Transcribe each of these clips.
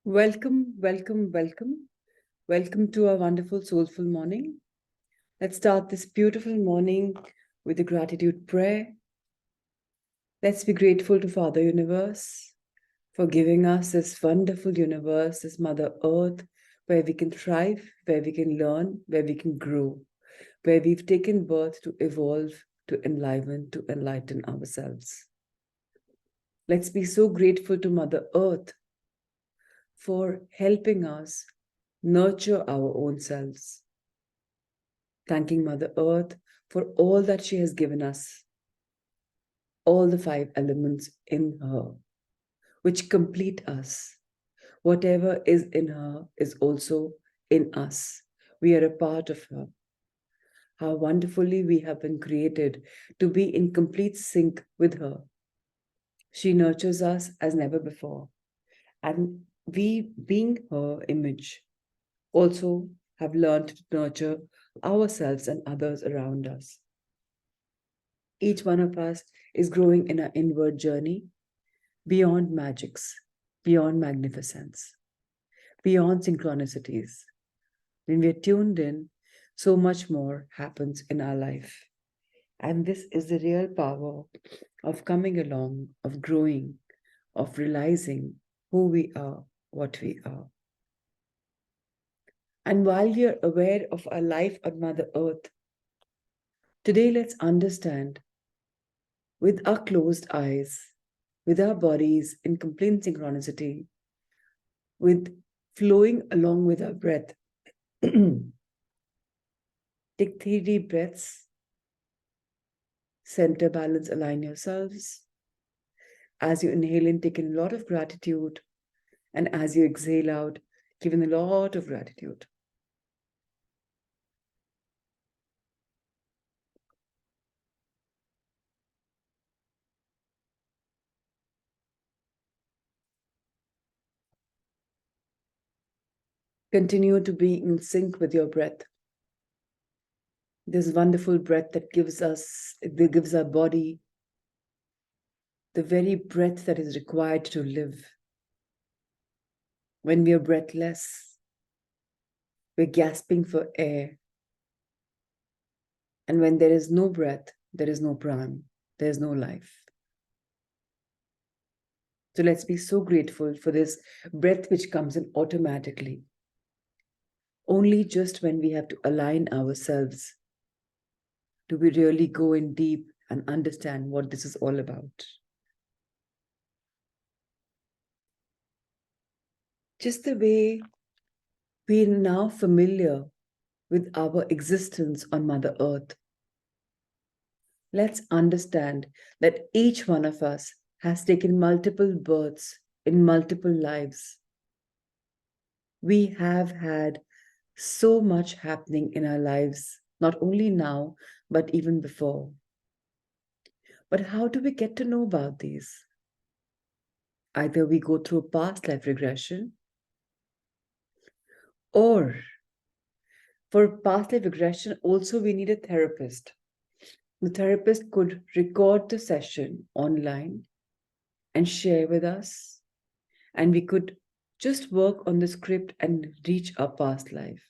Welcome, welcome, welcome. Welcome to our wonderful, soulful morning. Let's start this beautiful morning with a gratitude prayer. Let's be grateful to Father Universe for giving us this wonderful universe, this Mother Earth, where we can thrive, where we can learn, where we can grow, where we've taken birth to evolve, to enliven, to enlighten ourselves. Let's be so grateful to Mother Earth for helping us nurture our own selves. Thanking Mother Earth for all that she has given us, all the five elements in her, which complete us. Whatever is in her is also in us. We are a part of her. How wonderfully we have been created to be in complete sync with her. She nurtures us as never before. And we, being her image, also have learned to nurture ourselves and others around us. Each one of us is growing in our inward journey beyond magics, beyond magnificence, beyond synchronicities. When we are tuned in, so much more happens in our life. And this is the real power of coming along, of growing, of realizing who we are, what we are. And while we are aware of our life on Mother Earth, today let's understand with our closed eyes, with our bodies in complete synchronicity, with flowing along with our breath. Take 3 deep breaths. Center, balance, align yourselves. As you inhale in, take in a lot of gratitude. And as you exhale out, give in a lot of gratitude. Continue to be in sync with your breath. This wonderful breath that gives our body the very breath that is required to live. When we are breathless, we're gasping for air. And when there is no breath, there is no pran, there is no life. So let's be so grateful for this breath which comes in automatically. Only just when we have to align ourselves do we really go in deep and understand what this is all about. Just the way we are now familiar with our existence on Mother Earth, let's understand that each one of us has taken multiple births in multiple lives. We have had so much happening in our lives, not only now, but even before. But how do we get to know about these? Either we go through a past life regression, or for past life regression, also we need a therapist. The therapist could record the session online and share with us, and we could just work on the script and reach our past life.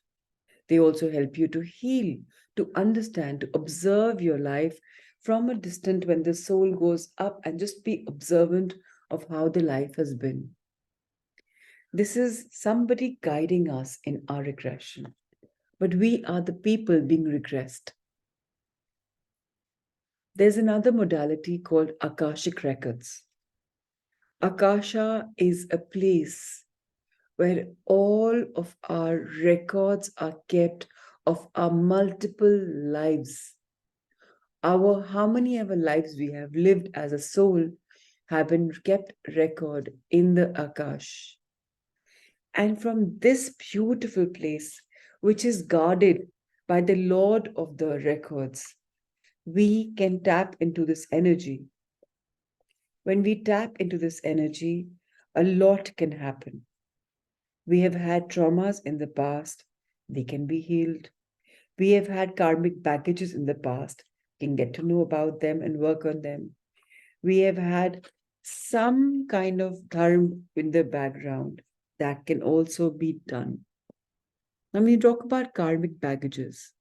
They also help you to heal, to understand, to observe your life from a distance when the soul goes up and just be observant of how the life has been. This is somebody guiding us in our regression, but we are the people being regressed. There's another modality called Akashic Records. Akasha is a place where all of our records are kept of our multiple lives. How many ever lives we have lived as a soul have been kept record in the Akash. And from this beautiful place, which is guarded by the Lord of the records, we can tap into this energy. When we tap into this energy, a lot can happen. We have had traumas in the past, they can be healed. We have had karmic packages in the past, can get to know about them and work on them. We have had some kind of dharma in the background that can also be done. Now, when you talk about karmic baggages,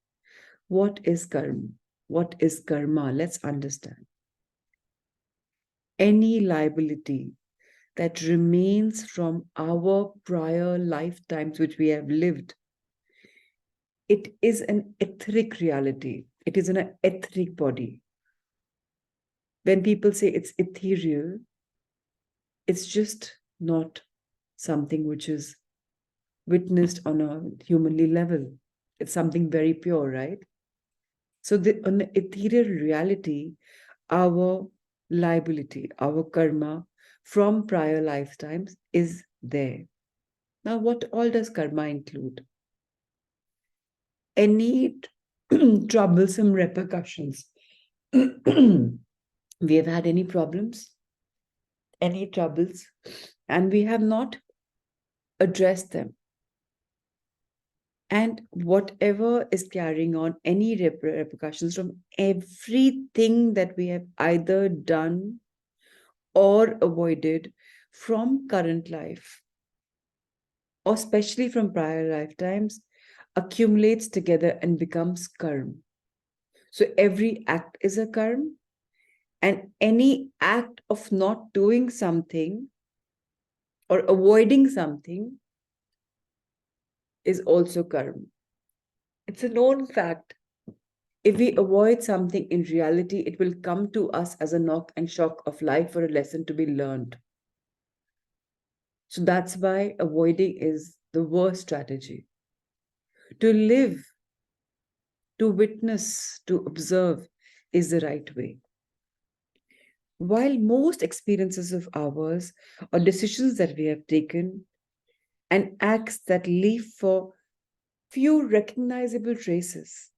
what is karma? What is karma? Let's understand. Any liability that remains from our prior lifetimes which we have lived, it is an etheric reality. It is in an etheric body. When people say it's ethereal, it's just not something which is witnessed on a humanly level. It's something very pure, right? So on the ethereal reality, our liability, our karma from prior lifetimes is there. Now, what all does karma include? Any troublesome repercussions. We have had any problems, any troubles, and we have not addressed them. And whatever is carrying on any repercussions from everything that we have either done or avoided from current life, or especially from prior lifetimes, accumulates together and becomes karma. So every act is a karma, and any act of not doing something or avoiding something is also karma. It's a known fact. If we avoid something in reality, it will come to us as a knock and shock of life or a lesson to be learned. So that's why avoiding is the worst strategy. To live, to witness, to observe is the right way. While most experiences of ours or decisions that we have taken and acts that leave for few recognizable traces,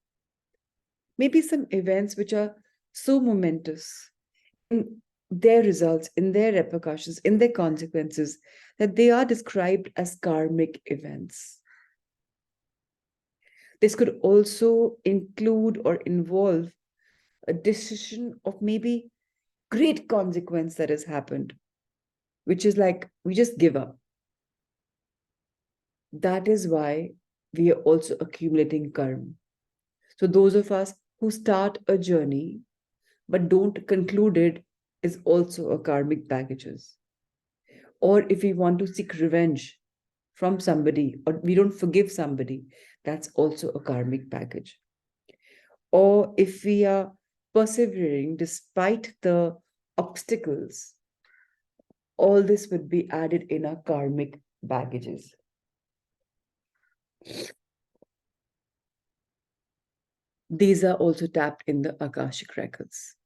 maybe some events which are so momentous in their results, in their repercussions, in their consequences, that they are described as karmic events. This could also include or involve a decision of maybe great consequence that has happened, which is like we just give up. That is why we are also accumulating karma. So those of us who start a journey but don't conclude it is also a karmic baggages. Or if we want to seek revenge from somebody or we don't forgive somebody, that's also a karmic baggage. Or if we are persevering despite the obstacles, all this would be added in our karmic baggages. These are also tapped in the Akashic records.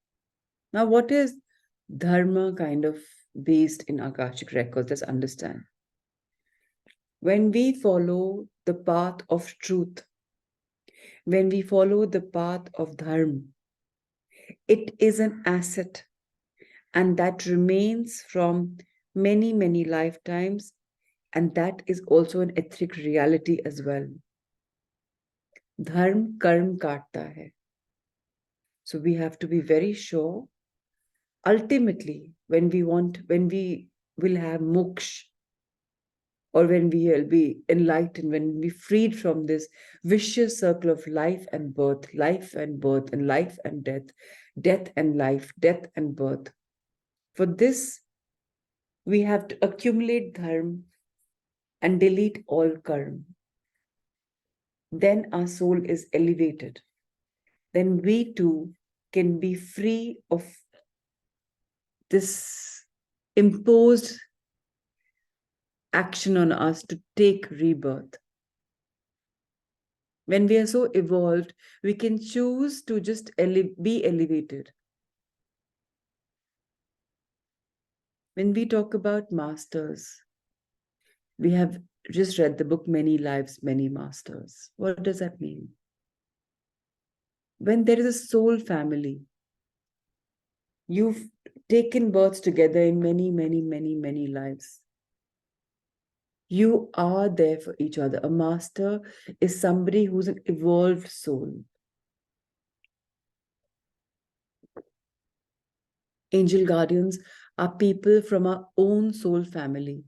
Now, what is dharma kind of based in Akashic records? Let's understand. When we follow the path of truth, when we follow the path of dharma, it is an asset and that remains from many, many lifetimes, and that is also an etheric reality as well. Dharma karma kaatta hai. So we have to be very sure. Ultimately, when we will have moksha, or when we will be enlightened, when we freed from this vicious circle of life and birth, life and birth, and life and death, death and life, death and birth. For this, we have to accumulate dharma and delete all karma. Then our soul is elevated. Then we too can be free of this imposed action on us to take rebirth. When we are so evolved, we can choose to just be elevated. When we talk about masters, we have just read the book Many Lives, Many Masters. What does that mean? When there is a soul family, you've taken births together in many, many, many, many lives. You are there for each other. A master is somebody who's an evolved soul. Angel guardians are people from our own soul family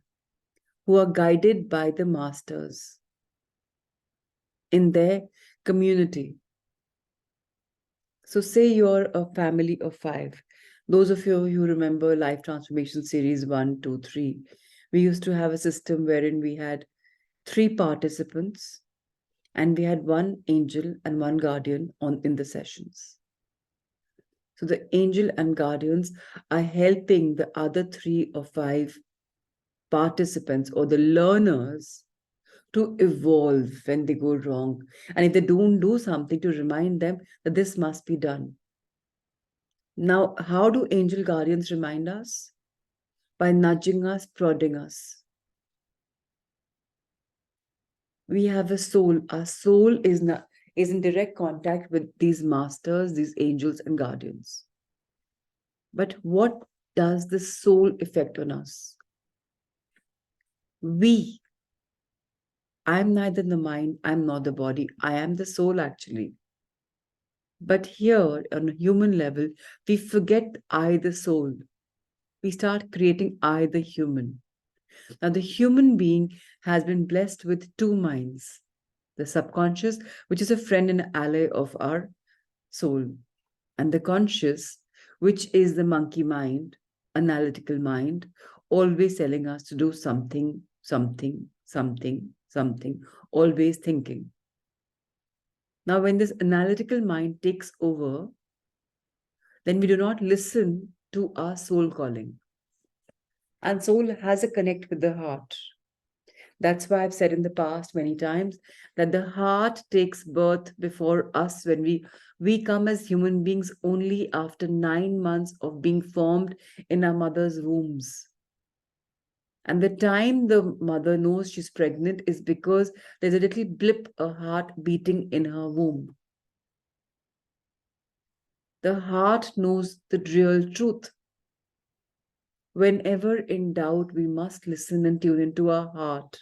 who are guided by the masters in their community. So, say you're a family of five. Those of you who remember Life Transformation Series 1, 2, 3, we used to have a system wherein we had three participants and we had one angel and one guardian in the sessions. So the angel and guardians are helping the other three or five participants or the learners to evolve when they go wrong. And if they don't do something, to remind them that this must be done. Now, how do angel guardians remind us? By nudging us, prodding us. We have a soul. Our soul is in direct contact with these masters, these angels and guardians. But what does the soul affect on us? I'm neither the mind, I'm not the body, I am the soul actually. But here, on a human level, we forget I, the soul. We start creating I, the human. Now, the human being has been blessed with two minds, the subconscious, which is a friend and ally of our soul, and the conscious, which is the monkey mind, analytical mind, always telling us to do something, something, something, something, always thinking. Now, when this analytical mind takes over, then we do not listen to our soul calling. And soul has a connect with the heart. That's why I've said in the past many times that the heart takes birth before us when we come as human beings only after 9 months of being formed in our mother's wombs. And the time the mother knows she's pregnant is because there's a little blip, a heart beating in her womb. The heart knows the real truth. Whenever in doubt, we must listen and tune into our heart.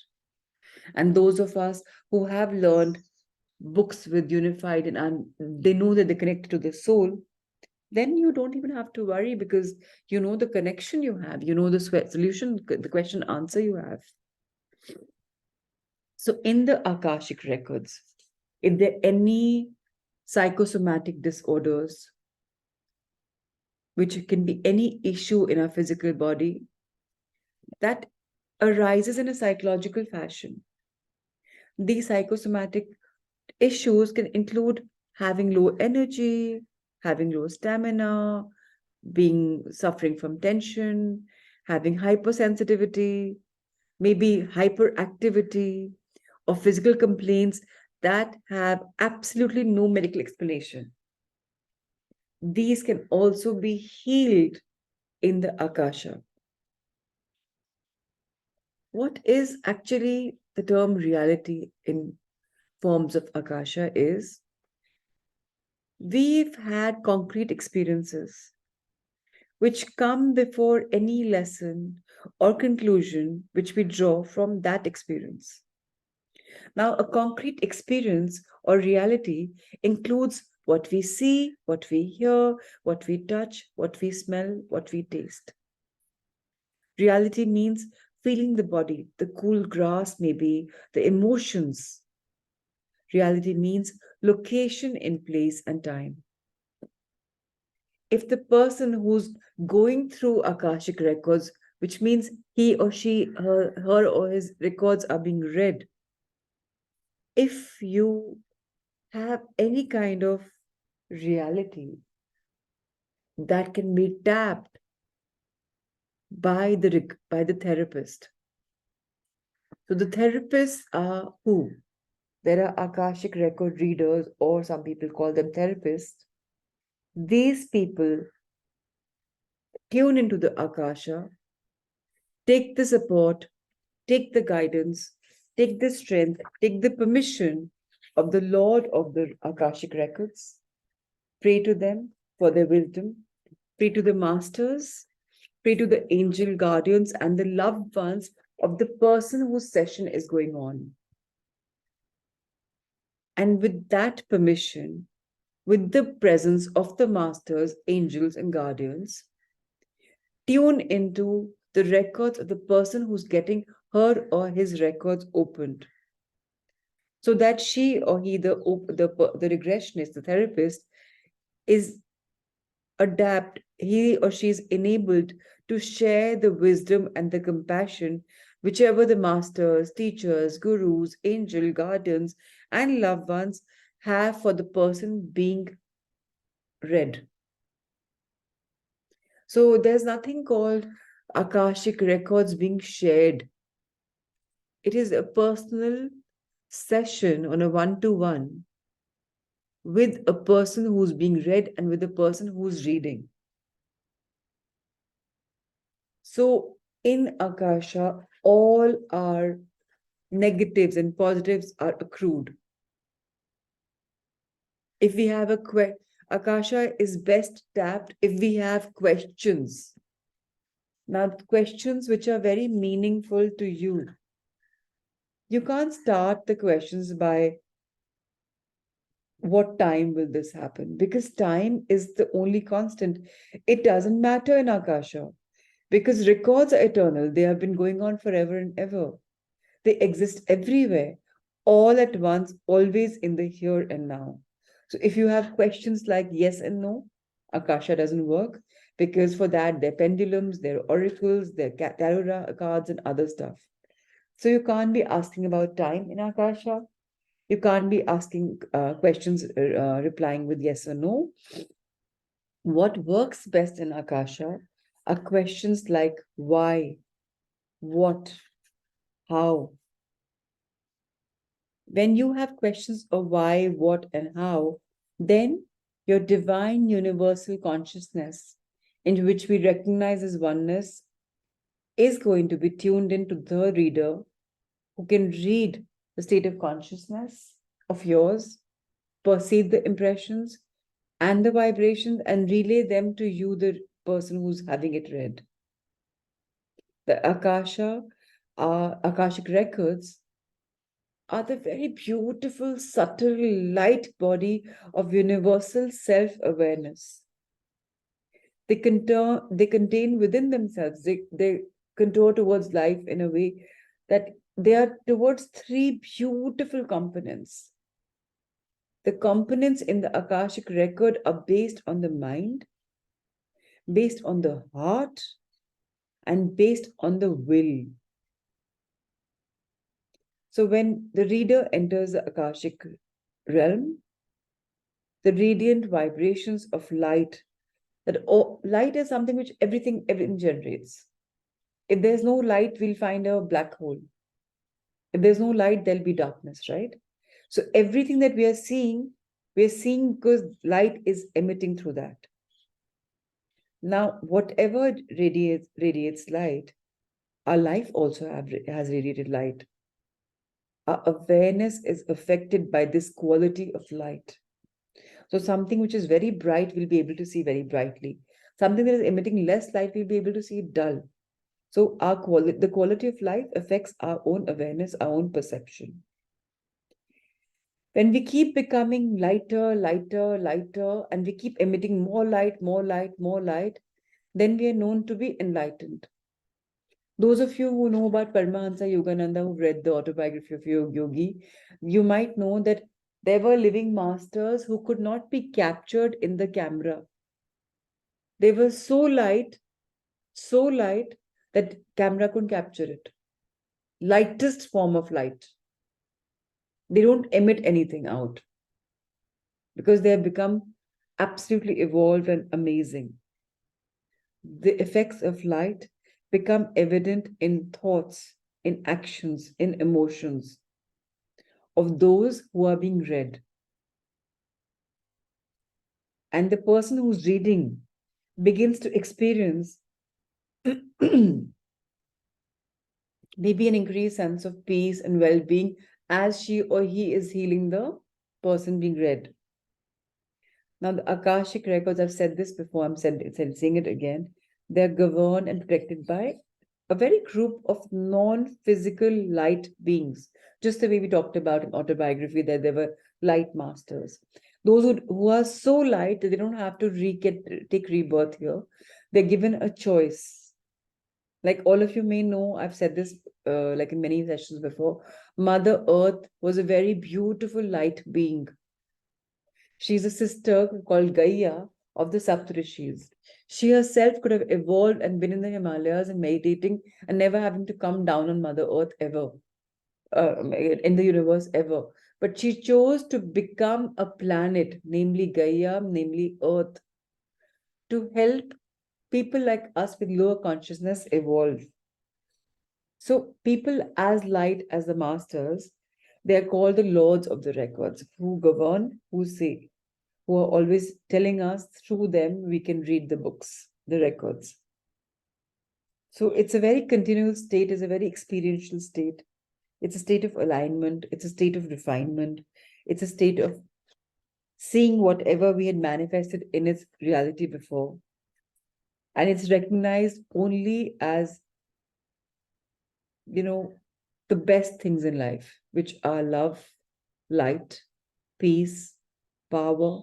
And those of us who have learned books with unified and they know that they're connected to the soul, then you don't even have to worry because you know the connection you have, you know the solution, the question answer you have. So in the Akashic records, if there are any psychosomatic disorders, which can be any issue in our physical body, that arises in a psychological fashion. These psychosomatic issues can include having low energy, having low stamina, suffering from tension, having hypersensitivity, maybe hyperactivity, or physical complaints that have absolutely no medical explanation. These can also be healed in the Akasha. What is actually the term reality in forms of Akasha is we've had concrete experiences which come before any lesson or conclusion which we draw from that experience. Now, a concrete experience or reality includes what we see, what we hear, what we touch, what we smell, what we taste. Reality means feeling the body, the cool grass, maybe the emotions. Reality means location in place and time. If the person who's going through Akashic records, which means he or she, her or his records are being read, if you have any kind of reality that can be tapped by the therapist. So the therapists are who? There are Akashic record readers, or some people call them therapists. These people tune into the Akasha, take the support, take the guidance, take the strength, take the permission of the Lord of the Akashic records, pray to them for their wisdom, pray to the masters, pray to the angel guardians and the loved ones of the person whose session is going on. And with that permission, with the presence of the masters, angels, and guardians, tune into the records of the person who's getting her or his records opened, so that she or he, the regressionist, the therapist, is he or she is enabled to share the wisdom and the compassion whichever the masters, teachers, gurus, angel guardians, and loved ones have for the person being read. So there's nothing called Akashic records being shared. It is a personal session on a one-to-one with a person who's being read and with a person who's reading. So in Akasha, all our negatives and positives are accrued. If we have Akasha is best tapped if we have questions. Now, questions which are very meaningful to you. You can't start the questions by what time will this happen? Because time is the only constant. It doesn't matter in Akasha because records are eternal. They have been going on forever and ever. They exist everywhere, all at once, always in the here and now. So if you have questions like yes and no, Akasha doesn't work because for that, there are pendulums, there are oracles, there are tarot cards, and other stuff. So you can't be asking about time in Akasha. You can't be asking questions, replying with yes or no. What works best in Akasha are questions like why, what, how. When you have questions of why, what, and how, then your divine universal consciousness, in which we recognize as oneness, is going to be tuned into the reader who can read the state of consciousness of yours, perceive the impressions and the vibrations, and relay them to you, the person who's having it read. The Akashic records are the very beautiful, subtle, light body of universal self-awareness. They contain within themselves, they contour towards life in a way that they are towards three beautiful components. The components in the Akashic record are based on the mind, based on the heart, and based on the will. So when the reader enters the Akashic realm, the radiant vibrations of light, light is something which everything generates. If there's no light, we'll find a black hole. If there's no light, there'll be darkness, right? So everything that we are seeing because light is emitting through that. Now, whatever radiates light, our life also has radiated light. Our awareness is affected by this quality of light. So something which is very bright will be able to see very brightly. Something that is emitting less light will be able to see dull. So the quality of life affects our own awareness, our own perception. When we keep becoming lighter, lighter, lighter, and we keep emitting more light, more light, more light, then we are known to be enlightened. Those of you who know about Paramahansa Yogananda, who've read the autobiography of Yogi, you might know that there were living masters who could not be captured in the camera. They were so light that camera couldn't capture it. Lightest form of light. They don't emit anything out because they have become absolutely evolved and amazing. The effects of light become evident in thoughts, in actions, in emotions of those who are being read. And the person who's reading begins to experience maybe an increased sense of peace and well-being as she or he is healing the person being read. Now, the Akashic records, I've said this before, I'm saying it again, they're governed and protected by a very group of non-physical light beings, just the way we talked about in autobiography that there were light masters. Those who are so light that they don't have to take rebirth here. They're given a choice. Like all of you may know, I've said this like in many sessions before, Mother Earth was a very beautiful light being. She's a sister called Gaia of the Saptarishis. She herself could have evolved and been in the Himalayas and meditating and never having to come down on Mother Earth ever, in the universe ever. But she chose to become a planet, namely Gaia, namely Earth, to help people like us with lower consciousness evolve. So, people as light as the masters, they are called the lords of the records, who govern, who say, who are always telling us through them we can read the books, the records. So, it's a very continual state, it's a very experiential state. It's a state of alignment, it's a state of refinement, it's a state of seeing whatever we had manifested in its reality before. And it's recognized only as, the best things in life, which are love, light, peace, power,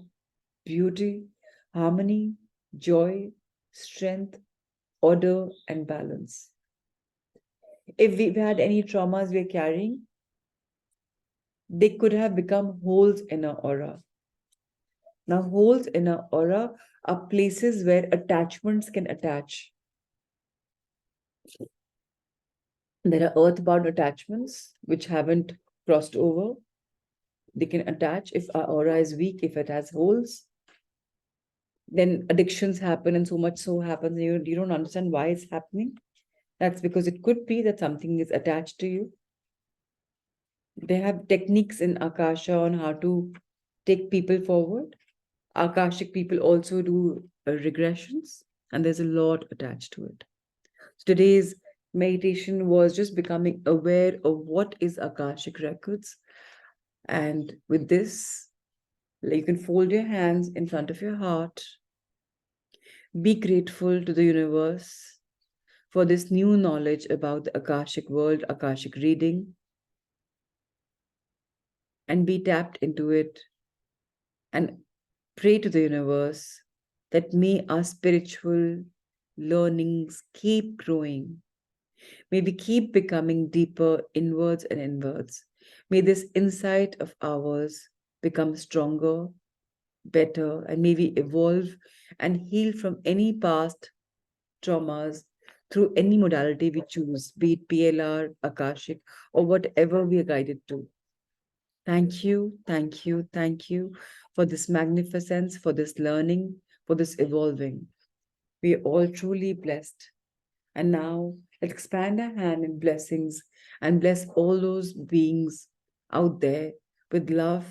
beauty, harmony, joy, strength, order, and balance. If we've had any traumas we're carrying, they could have become holes in our aura. Now, holes in our aura are places where attachments can attach. There are earthbound attachments which haven't crossed over. They can attach if our aura is weak, if it has holes. Then addictions happen, and so much so happens, you don't understand why it's happening. That's because it could be that something is attached to you. They have techniques in Akasha on how to take people forward. Akashic people also do regressions, and there's a lot attached to it. So today's meditation was just becoming aware of what is Akashic records. And with this, you can fold your hands in front of your heart. Be grateful to the universe for this new knowledge about the Akashic world, Akashic reading, and be tapped into it and pray to the universe that may our spiritual learnings keep growing. May we keep becoming deeper inwards and inwards. May this insight of ours become stronger, better, and may we evolve and heal from any past traumas through any modality we choose, be it PLR, Akashic, or whatever we are guided to. Thank you, thank you, thank you for this magnificence, for this learning, for this evolving. We are all truly blessed. And now let's expand our hand in blessings and bless all those beings out there with love,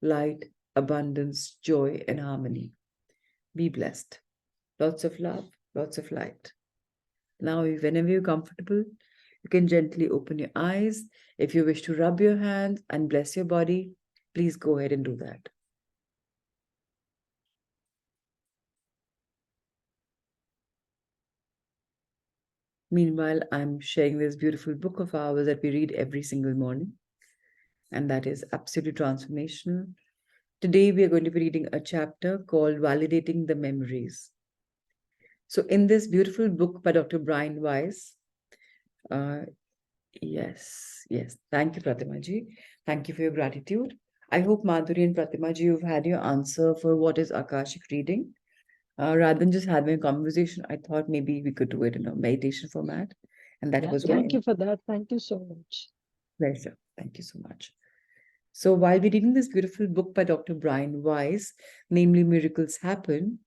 light, abundance, joy, and harmony. Be blessed. Lots of love, lots of light. Now, whenever you're comfortable, you can gently open your eyes. If you wish to rub your hands and bless your body, please go ahead and do that. Meanwhile, I'm sharing this beautiful book of ours that we read every single morning, and that is absolutely transformational. Today, we are going to be reading a chapter called Validating the Memories. So, in this beautiful book by Dr. Brian Weiss, yes, thank you, Pratimaji. Thank you for your gratitude. I hope Madhuri and Pratimaji, you've had your answer for what is Akashic reading. Rather than just having a conversation, I thought maybe we could do it in a meditation format. And that was Thank you for that. Thank you so much. Pleasure. Thank you so much. So while we're reading this beautiful book by Dr. Brian Weiss, namely Miracles Happen,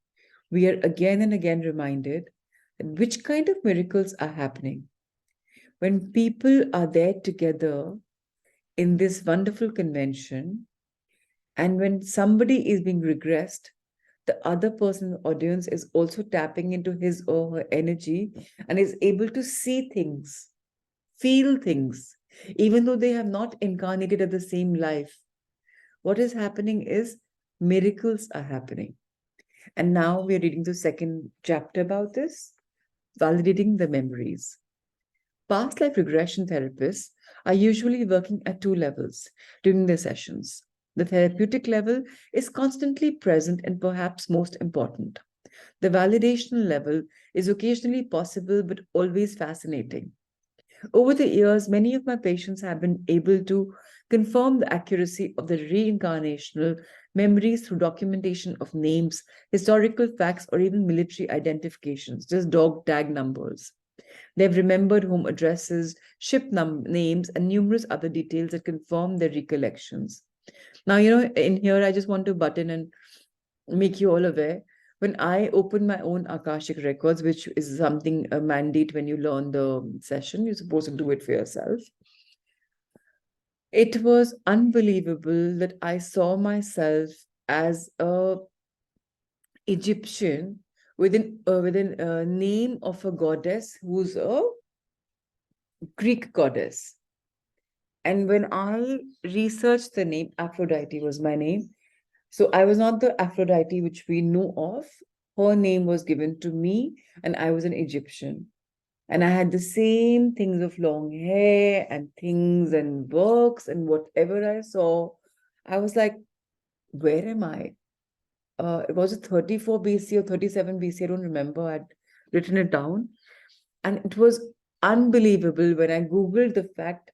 we are again and again reminded that which kind of miracles are happening. When people are there together in this wonderful convention, and when somebody is being regressed, the other person in the audience is also tapping into his or her energy and is able to see things, feel things, even though they have not incarnated at the same life. What is happening is miracles are happening. And now we are reading the second chapter about this, validating the memories. Past life regression therapists are usually working at two levels during their sessions. The therapeutic level is constantly present and perhaps most important. The validation level is occasionally possible but always fascinating. Over the years, many of my patients have been able to confirm the accuracy of the reincarnational memories through documentation of names, historical facts, or even military identifications, just dog tag numbers. They've remembered home addresses, ship names, and numerous other details that confirm their recollections. Now, in here, I just want to butt in and make you all aware. When I open my own Akashic records, which is something a mandate when you learn the session, you're supposed to do it for yourself. It was unbelievable that I saw myself as a Egyptian within a name of a goddess who's a Greek goddess. And when I researched the name, Aphrodite was my name. So I was not the Aphrodite which we know of. Her name was given to me, and I was an Egyptian. And I had the same things of long hair and things and works and whatever I saw. I was like, where am I? It was a 34 BC or 37 BC, I don't remember. I'd written it down. And it was unbelievable when I Googled the fact,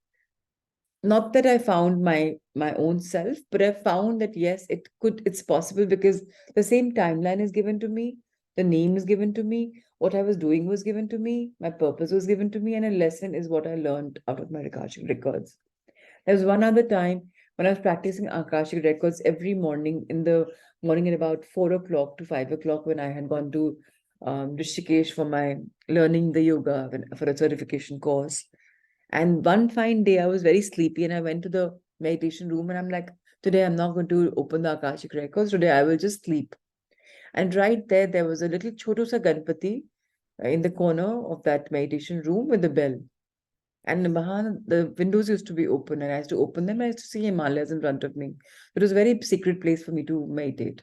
not that I found my own self, but I found that yes, it's possible because the same timeline is given to me, the name is given to me, what I was doing was given to me, my purpose was given to me, and a lesson is what I learned out of my Akashic records. There was one other time when I was practicing Akashic records every morning in the morning at about 4 o'clock to 5 o'clock when I had gone to Rishikesh for my learning the yoga for a certification course. And one fine day, I was very sleepy and I went to the meditation room and I'm like, today I'm not going to open the Akashic records. Today I will just sleep. And right there was a little Chotosa Ganpati in the corner of that meditation room with the bell. And the windows used to be open and I used to open them. I used to see Himalayas in front of me. It was a very secret place for me to meditate.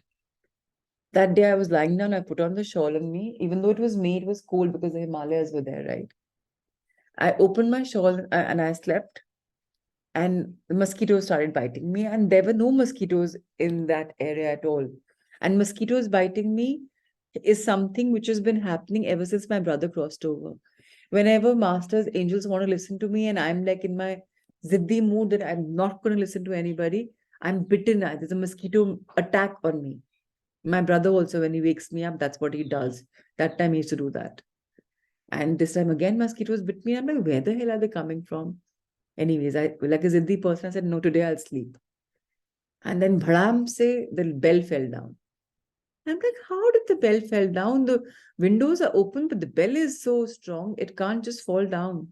That day I was lying down, I put on the shawl on me. Even though it was May, it was cold because the Himalayas were there, right? I opened my shawl and I slept. And the mosquitoes started biting me, and there were no mosquitoes in that area at all. And mosquitoes biting me is something which has been happening ever since my brother crossed over. Whenever masters, angels want to listen to me, and I'm like in my ziddi mood that I'm not going to listen to anybody, I'm bitten. There's a mosquito attack on me. My brother also, when he wakes me up, that's what he does. That time he used to do that. And this time again, mosquitoes bit me. I'm like, where the hell are they coming from? Anyways, I like a Ziddi person, I said, no, today I'll sleep. And then bhadam se the bell fell down. I'm like, how did the bell fell down? The windows are open, but the bell is so strong, it can't just fall down.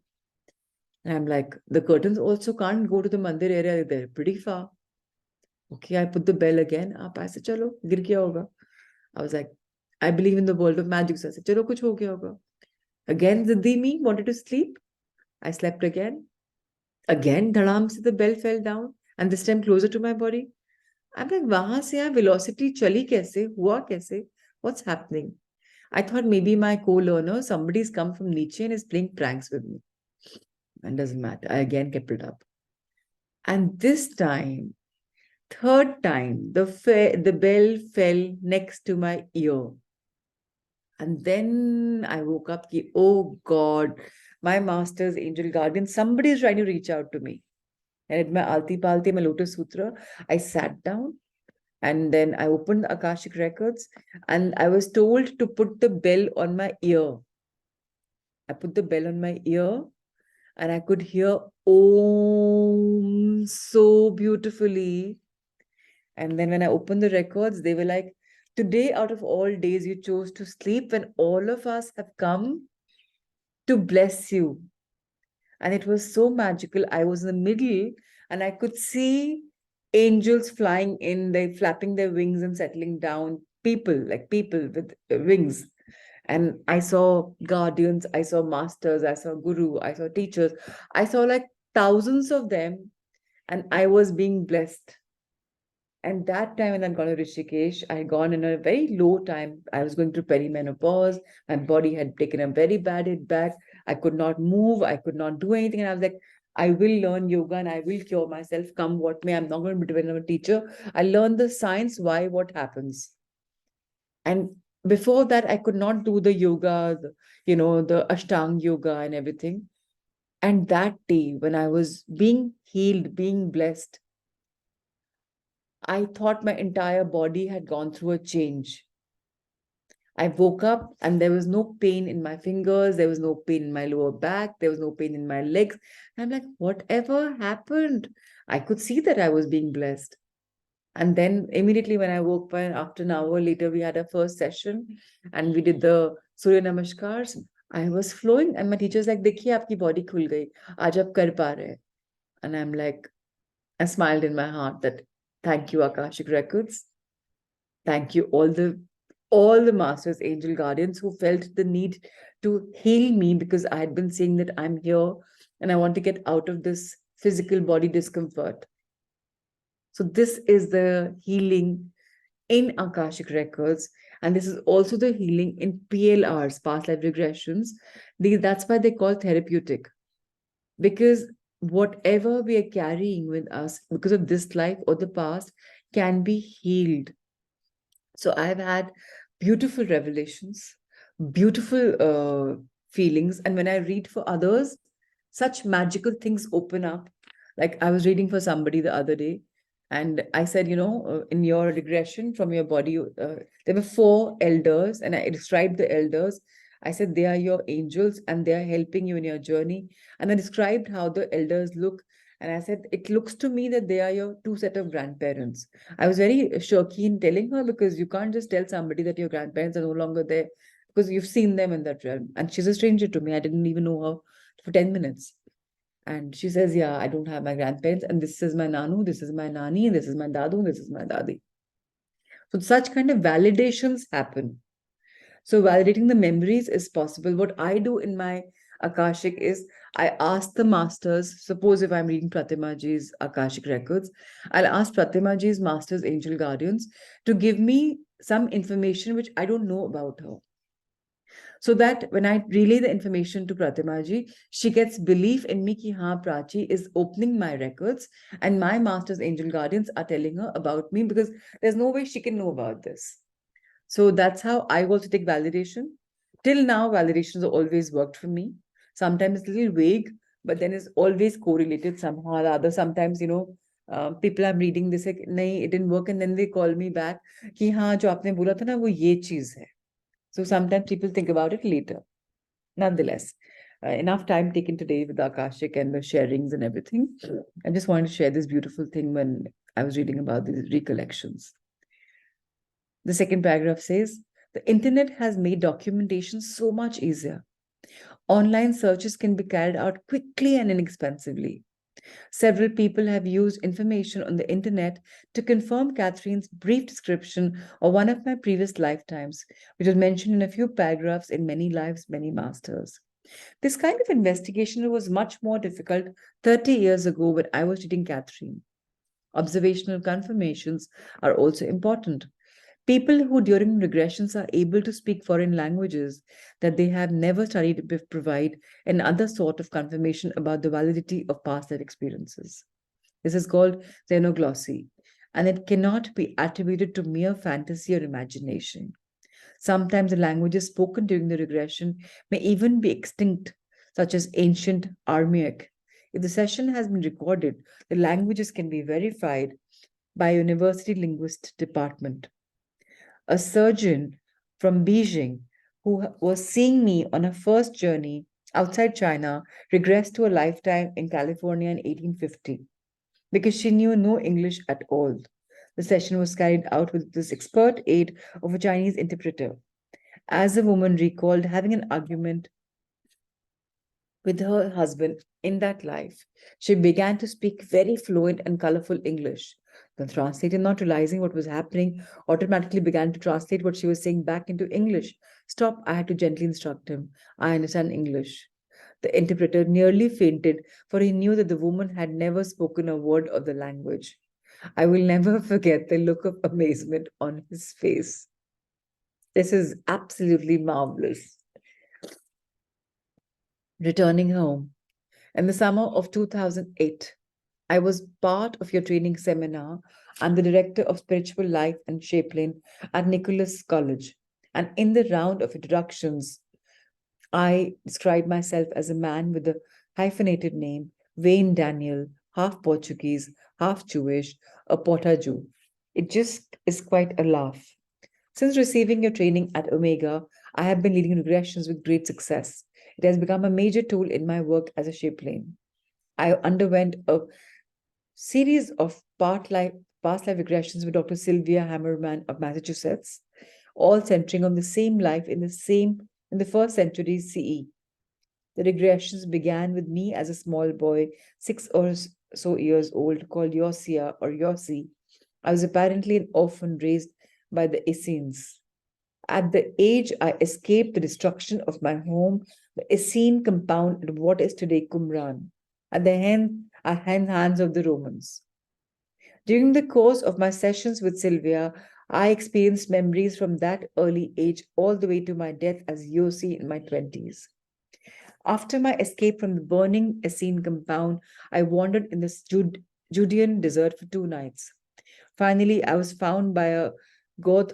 And I'm like, the curtains also can't go to the mandir area, they're pretty far. Okay, I put the bell again up. I said, chalo, gir gaya hoga. I was like, I believe in the world of magic. So I said, chalo, kuch ho gaya hoga. Again, Ziddi me wanted to sleep. I slept again. Again, dhadam se the bell fell down, and this time closer to my body. I'm like, wahan se yaar velocity chali kaise? Hua kaise? What's happening? I thought maybe my co-learner, somebody's come from Nietzsche and is playing pranks with me. And doesn't matter. I again kept it up. And this time, third time, the bell fell next to my ear. And then I woke up, ki, oh God, my master's angel guardian, somebody is trying to reach out to me. And at my Alti Palti, my Lotus Sutra, I sat down and then I opened the Akashic records and I was told to put the bell on my ear. I put the bell on my ear and I could hear Om so beautifully. And then when I opened the records, they were like, today out of all days, you chose to sleep when all of us have come to bless you. And it was so magical. I was in the middle and I could see angels flying in, they flapping their wings and settling down. People with wings. And I saw guardians, I saw masters, I saw guru, I saw teachers. I saw like thousands of them, and I was being blessed. And that time when I'd gone to Rishikesh, I had gone in a very low time. I was going through perimenopause. My body had taken a very bad hit back. I could not move. I could not do anything. And I was like, I will learn yoga and I will cure myself, come what may. I'm not going to be dependent on a teacher. I learned the science, why, what happens. And before that, I could not do the yoga, the Ashtang yoga and everything. And that day, when I was being healed, being blessed, I thought my entire body had gone through a change. I woke up and there was no pain in my fingers, there was no pain in my lower back, there was no pain in my legs. I'm like, whatever happened? I could see that I was being blessed. And then immediately when I woke up, after an hour later, we had our first session and we did the Surya Namaskars. I was flowing and my teacher's like, देखिए आपकी body खुल गई, आज आप कर पा रहे हैं. And I'm like, I smiled in my heart that thank you, Akashic Records. Thank you, all the masters, angel guardians who felt the need to heal me because I had been saying that I'm here and I want to get out of this physical body discomfort. So this is the healing in Akashic records, and this is also the healing in PLRs, past life regressions. That's why they call therapeutic, because whatever we are carrying with us because of this life or the past can be healed. So I've had beautiful revelations, beautiful feelings. And when I read for others, such magical things open up. Like I was reading for somebody the other day, and I said, in your regression from your body, there were four elders, and I described the elders. I said, they are your angels and they are helping you in your journey. And I described how the elders look. And I said, it looks to me that they are your two set of grandparents. I was very shocky in telling her because you can't just tell somebody that your grandparents are no longer there because you've seen them in that realm. And she's a stranger to me. I didn't even know her for 10 minutes. And she says, yeah, I don't have my grandparents. And this is my nanu, this is my nani, this is my dadu, this is my dadi. So such kind of validations happen. So validating the memories is possible. What I do in my Akashic is I ask the masters, suppose if I'm reading Pratimaji's Akashic records, I'll ask Pratimaji's masters, angel guardians, to give me some information which I don't know about her. So that when I relay the information to Pratimaji, she gets belief in me ki haan, Prachi is opening my records and my masters, angel guardians are telling her about me because there's no way she can know about this. So that's how I also take validation. Till now, validations have always worked for me. Sometimes it's a little vague, but then it's always correlated somehow or other. Sometimes, people I'm reading, they say, nahi, it didn't work. And then they call me back, कि हाँ, जो आपने बोला था ना, वो ये चीज़ है. So sometimes people think about it later. Nonetheless, enough time taken today with the Akashic and the sharings and everything. I just wanted to share this beautiful thing when I was reading about these recollections. The second paragraph says, the internet has made documentation so much easier. Online searches can be carried out quickly and inexpensively. Several people have used information on the internet to confirm Catherine's brief description of one of my previous lifetimes, which was mentioned in a few paragraphs in Many Lives, Many Masters. This kind of investigation was much more difficult 30 years ago when I was reading Catherine. Observational confirmations are also important. People who during regressions are able to speak foreign languages that they have never studied provide another sort of confirmation about the validity of past life experiences. This is called xenoglossy, and it cannot be attributed to mere fantasy or imagination. Sometimes the languages spoken during the regression may even be extinct, such as ancient Aramaic. If the session has been recorded, the languages can be verified by a university linguist department. A surgeon from Beijing who was seeing me on a first journey outside China regressed to a lifetime in California in 1850 because she knew no English at all. The session was carried out with this expert aid of a Chinese interpreter. As the woman recalled having an argument with her husband in that life, she began to speak very fluent and colorful English. The translator, not realizing what was happening, automatically began to translate what she was saying back into English. Stop, I had to gently instruct him. I understand English. The interpreter nearly fainted, for he knew that the woman had never spoken a word of the language. I will never forget the look of amazement on his face. This is absolutely marvelous. Returning home. In the summer of 2008, I was part of your training seminar and the director of spiritual life and Shapelin at Nicholas College. And in the round of introductions, I describe myself as a man with a hyphenated name, Wayne Daniel, half Portuguese, half Jewish, a Porta Jew. It just is quite a laugh. Since receiving your training at Omega, I have been leading regressions with great success. It has become a major tool in my work as a shapeline. I underwent a series of past life regressions with Dr. Sylvia Hammerman of Massachusetts, all centering on the same life in the first century CE. The regressions began with me as a small boy, 6 or so years old, called Yosia or Yossi. I was apparently an orphan raised by the Essenes. At the age I escaped the destruction of my home, the Essene compound at what is today Qumran, at the hands of the Romans. During the course of my sessions with Sylvia, I experienced memories from that early age all the way to my death as Yossi in my 20s. After my escape from the burning Essene compound, I wandered in the Judean desert for 2 nights. Finally, I was found by goat,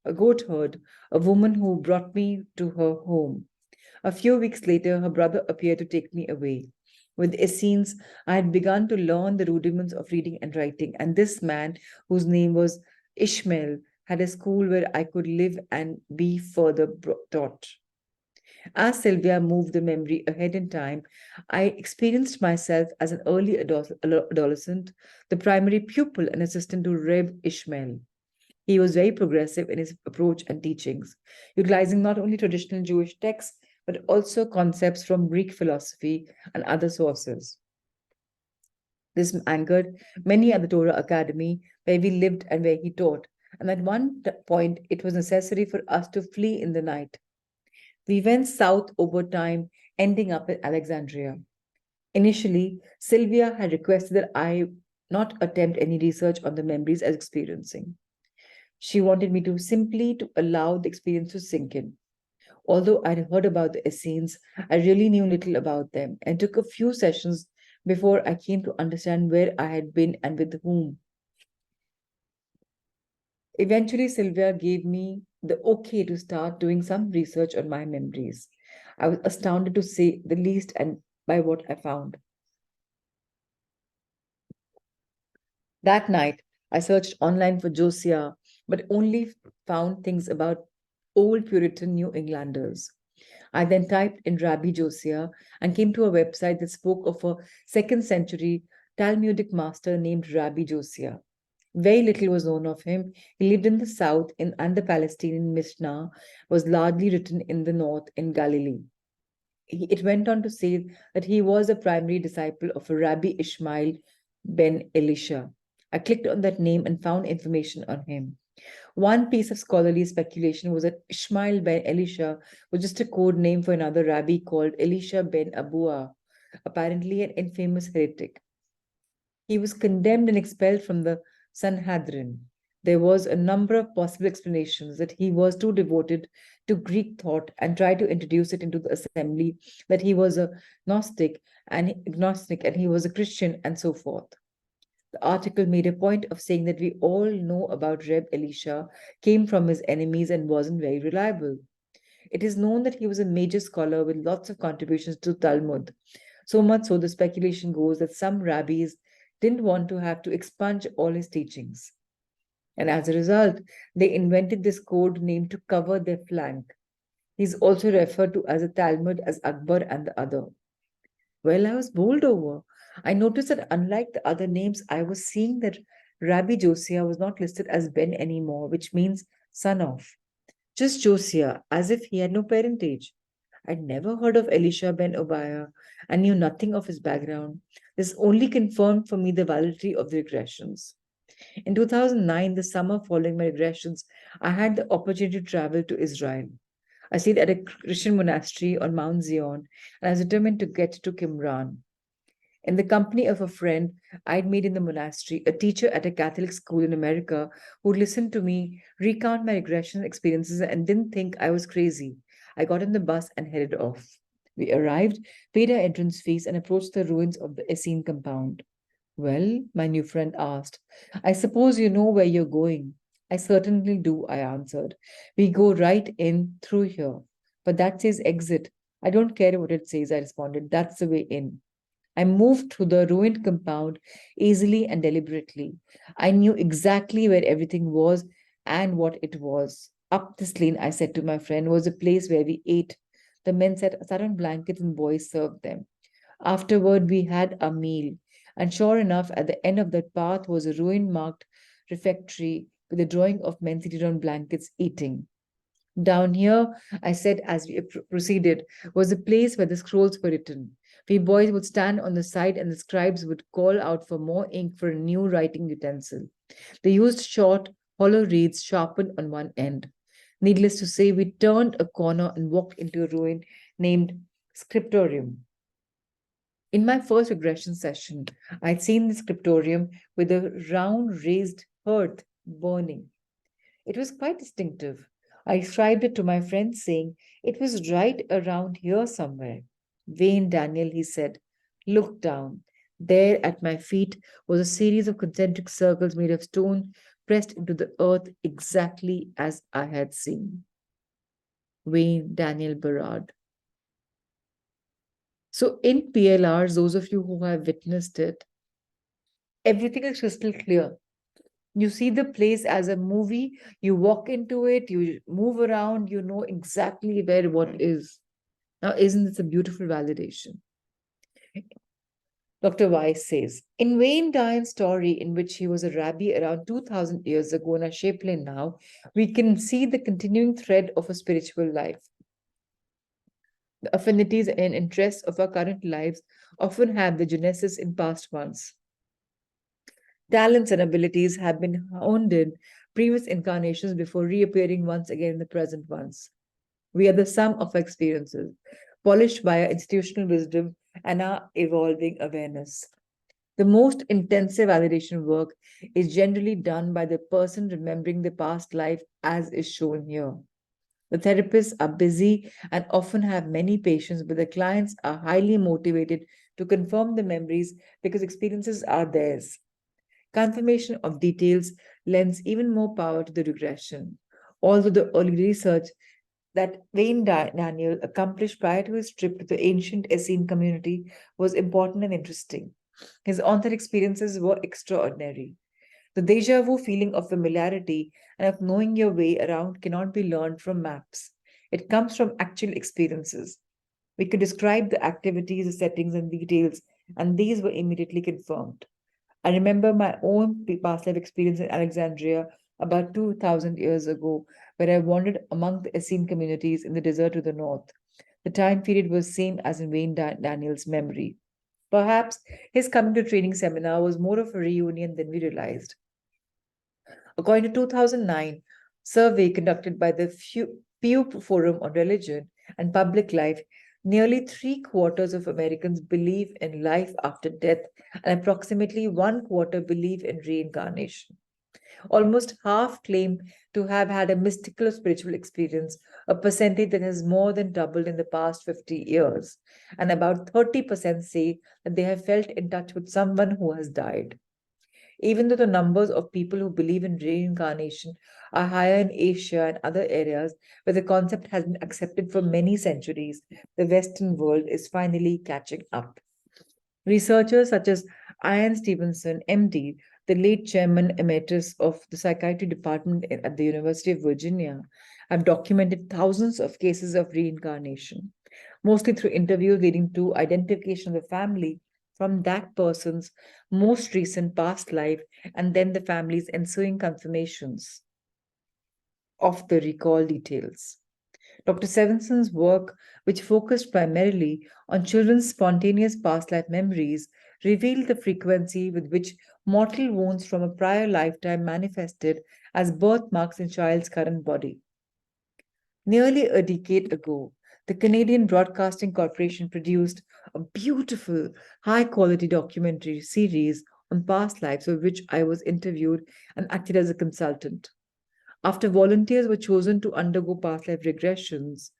a goat herd, a woman who brought me to her home. A few weeks later, her brother appeared to take me away. With Essenes, I had begun to learn the rudiments of reading and writing, and this man, whose name was Ishmael, had a school where I could live and be further taught. As Sylvia moved the memory ahead in time, I experienced myself as an early adolescent, the primary pupil and assistant to Reb Ishmael. He was very progressive in his approach and teachings, utilizing not only traditional Jewish texts, but also concepts from Greek philosophy and other sources. This angered many at the Torah Academy, where we lived and where he taught. And at one point, it was necessary for us to flee in the night. We went south over time, ending up in Alexandria. Initially, Sylvia had requested that I not attempt any research on the memories as experiencing. She wanted me to simply to allow the experience to sink in. Although I'd heard about the Essenes, I really knew little about them and took a few sessions before I came to understand where I had been and with whom. Eventually, Sylvia gave me the okay to start doing some research on my memories. I was astounded to say the least and by what I found. That night, I searched online for Josiah, but only found things about old Puritan New Englanders. I then typed in Rabbi Josiah and came to a website that spoke of a second century Talmudic master named Rabbi Josiah. Very little was known of him. He lived in the south, and the Palestinian Mishnah was largely written in the north in Galilee. It went on to say that he was a primary disciple of Rabbi Ishmael ben Elisha. I clicked on that name and found information on him. One piece of scholarly speculation was that Ishmael ben Elisha was just a code name for another rabbi called Elisha ben Abua, apparently an infamous heretic. He was condemned and expelled from the Sanhedrin. There was a number of possible explanations that he was too devoted to Greek thought and tried to introduce it into the assembly, that he was a Gnostic and agnostic and he was a Christian and so forth. The article made a point of saying that we all know about Reb Elisha came from his enemies and wasn't very reliable. It is known that he was a major scholar with lots of contributions to Talmud. So much so, the speculation goes that some rabbis didn't want to have to expunge all his teachings. And as a result, they invented this code name to cover their flank. He's also referred to as a Talmud as Akbar and the other. Well, I was bowled over. I noticed that unlike the other names, I was seeing that Rabbi Josiah was not listed as Ben anymore, which means son of. Just Josiah, as if he had no parentage. I'd never heard of Elisha ben Obiah and knew nothing of his background. This only confirmed for me the validity of the regressions. In 2009, the summer following my regressions, I had the opportunity to travel to Israel. I stayed at a Christian monastery on Mount Zion, and I was determined to get to Qumran. In the company of a friend I'd made in the monastery, a teacher at a Catholic school in America who listened to me recount my regression experiences and didn't think I was crazy. I got in the bus and headed off. We arrived, paid our entrance fees, and approached the ruins of the Essene compound. Well, my new friend asked, I suppose you know where you're going. I certainly do, I answered. We go right in through here. But that says exit. I don't care what it says, I responded. That's the way in. I moved through the ruined compound easily and deliberately. I knew exactly where everything was and what it was. Up this lane, I said to my friend, was a place where we ate. The men sat on blankets and boys served them. Afterward, we had a meal. And sure enough, at the end of that path was a ruin marked refectory with a drawing of men seated on blankets eating. Down here, I said as we proceeded, was a place where the scrolls were written. We boys would stand on the side and the scribes would call out for more ink for a new writing utensil. They used short, hollow reeds sharpened on one end. Needless to say, we turned a corner and walked into a ruin named Scriptorium. In my first regression session, I'd seen the scriptorium with a round raised hearth burning. It was quite distinctive. I described it to my friend, saying it was right around here somewhere. Wayne Daniel, he said, looked down. There at my feet was a series of concentric circles made of stone pressed into the earth exactly as I had seen. Wayne Daniel Barrard. So, in PLRs, those of you who have witnessed it, everything is crystal clear. You see the place as a movie, you walk into it, you move around, you know exactly where what is. Now, isn't this a beautiful validation? Dr. Weiss says, in Wayne Dyne's story, in which he was a rabbi around 2000 years ago in a Shapelin now, we can see the continuing thread of a spiritual life. The affinities and interests of our current lives often have the genesis in past ones. Talents and abilities have been honed in previous incarnations before reappearing once again in the present ones. We are the sum of experiences, polished by our institutional wisdom and our evolving awareness. The most intensive validation work is generally done by the person remembering the past life, as is shown here. The therapists are busy and often have many patients, but the clients are highly motivated to confirm the memories because experiences are theirs. Confirmation of details lends even more power to the regression. Although the early research that Wayne Daniel accomplished prior to his trip to the ancient Essene community was important and interesting. His on-site experiences were extraordinary. The deja vu feeling of familiarity and of knowing your way around cannot be learned from maps. It comes from actual experiences. We could describe the activities, the settings, and details, and these were immediately confirmed. I remember my own past life experience in Alexandria about 2000 years ago, where I wandered among the Essene communities in the desert to the north. The time period was same as in Wayne Daniel's memory. Perhaps his coming to training seminar was more of a reunion than we realized. According to 2009 survey conducted by the Pew Forum on Religion and Public Life, nearly three-quarters of Americans believe in life after death, and approximately one quarter believe in reincarnation. Almost half claim to have had a mystical or spiritual experience, a percentage that has more than doubled in the past 50 years. And about 30% say that they have felt in touch with someone who has died. Even though the numbers of people who believe in reincarnation are higher in Asia and other areas where the concept has been accepted for many centuries, the Western world is finally catching up. Researchers such as Ian Stevenson, MD, the late chairman emeritus of the psychiatry department at the University of Virginia, have documented thousands of cases of reincarnation, mostly through interviews leading to identification of the family from that person's most recent past life and then the family's ensuing confirmations of the recall details. Dr. Stevenson's work, which focused primarily on children's spontaneous past life memories, revealed the frequency with which mortal wounds from a prior lifetime manifested as birthmarks in child's current body. Nearly a decade ago, the Canadian Broadcasting Corporation produced a beautiful, high quality documentary series on past lives, for which I was interviewed and acted as a consultant. After volunteers were chosen to undergo past life regressions,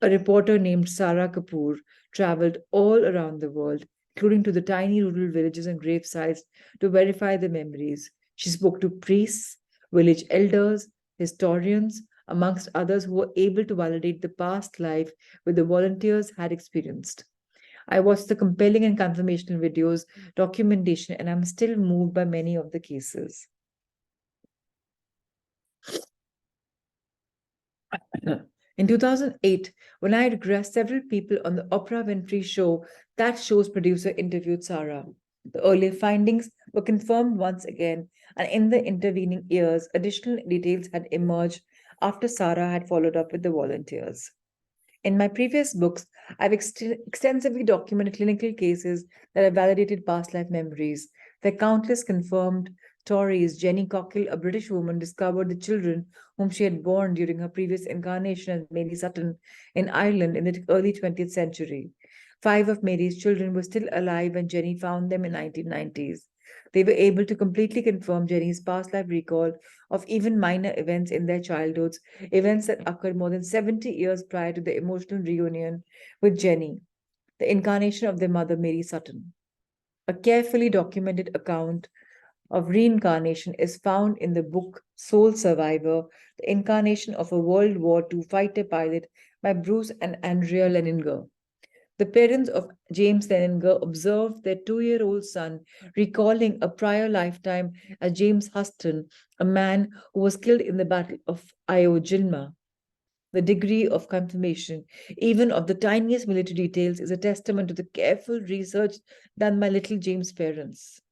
a reporter named Sarah Kapoor traveled all around the world, including to the tiny rural villages and gravesites, to verify the memories. She spoke to priests, village elders, historians, amongst others who were able to validate the past life with the volunteers had experienced. I watched the compelling and confirmational videos, documentation, and I'm still moved by many of the cases. In 2008, when I had addressed several people on the Oprah Winfrey Show, that show's producer interviewed Sarah. The earlier findings were confirmed once again, and in the intervening years, additional details had emerged after Sarah had followed up with the volunteers. In my previous books, I've extensively documented clinical cases that have validated past life memories. There are countless confirmed stories. Jenny Cockle, a British woman, discovered the children whom she had born during her previous incarnation as Mary Sutton in Ireland in the early 20th century. Five of Mary's children were still alive when Jenny found them in 1990s. They were able to completely confirm Jenny's past life recall of even minor events in their childhoods, events that occurred more than 70 years prior to the emotional reunion with Jenny, the incarnation of their mother, Mary Sutton. A carefully documented account of reincarnation is found in the book Soul Survivor, the incarnation of a World War II fighter pilot by Bruce and Andrea Leninger. The parents of James Leninger observed their 2-year-old son recalling a prior lifetime as James Huston, a man who was killed in the Battle of Iwo Jima. The degree of confirmation, even of the tiniest military details, is a testament to the careful research done by little James' parents.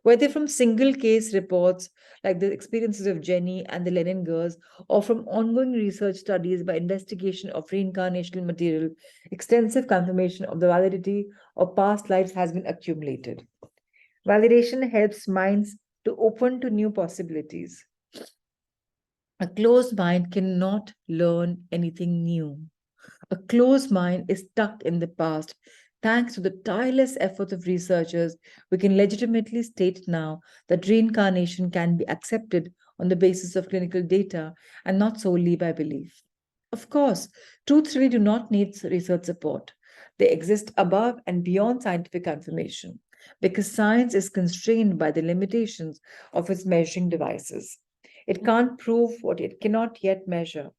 Whether from single case reports like the experiences of Jenny and the Leningers, or from ongoing research studies by investigation of reincarnational material, extensive confirmation of the validity of past lives has been accumulated. Validation helps minds to open to new possibilities. A closed mind cannot learn anything new. A closed mind is stuck in the past. Thanks to the tireless efforts of researchers, we can legitimately state now that reincarnation can be accepted on the basis of clinical data and not solely by belief. Of course, truths really do not need research support. They exist above and beyond scientific confirmation because science is constrained by the limitations of its measuring devices. It can't prove what it cannot yet measure.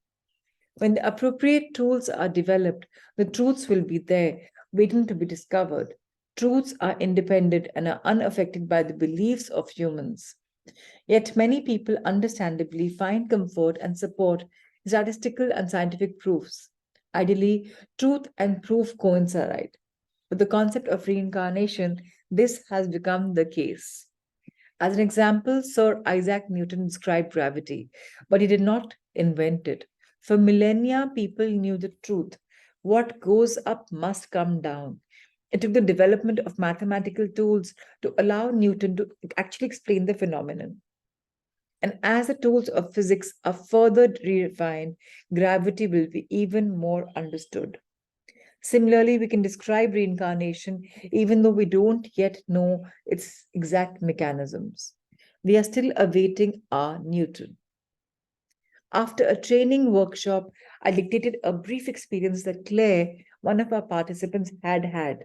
When the appropriate tools are developed, the truths will be there, waiting to be discovered. Truths are independent and are unaffected by the beliefs of humans. Yet many people understandably find comfort and support in statistical and scientific proofs. Ideally, truth and proof coincide. With the concept of reincarnation, this has become the case. As an example, Sir Isaac Newton described gravity, but he did not invent it. For millennia, people knew the truth. What goes up must come down. It took the development of mathematical tools to allow Newton to actually explain the phenomenon. And as the tools of physics are further refined, gravity will be even more understood. Similarly, we can describe reincarnation even though we don't yet know its exact mechanisms. We are still awaiting our Newton. After a training workshop, I dictated a brief experience that Claire, one of our participants, had had.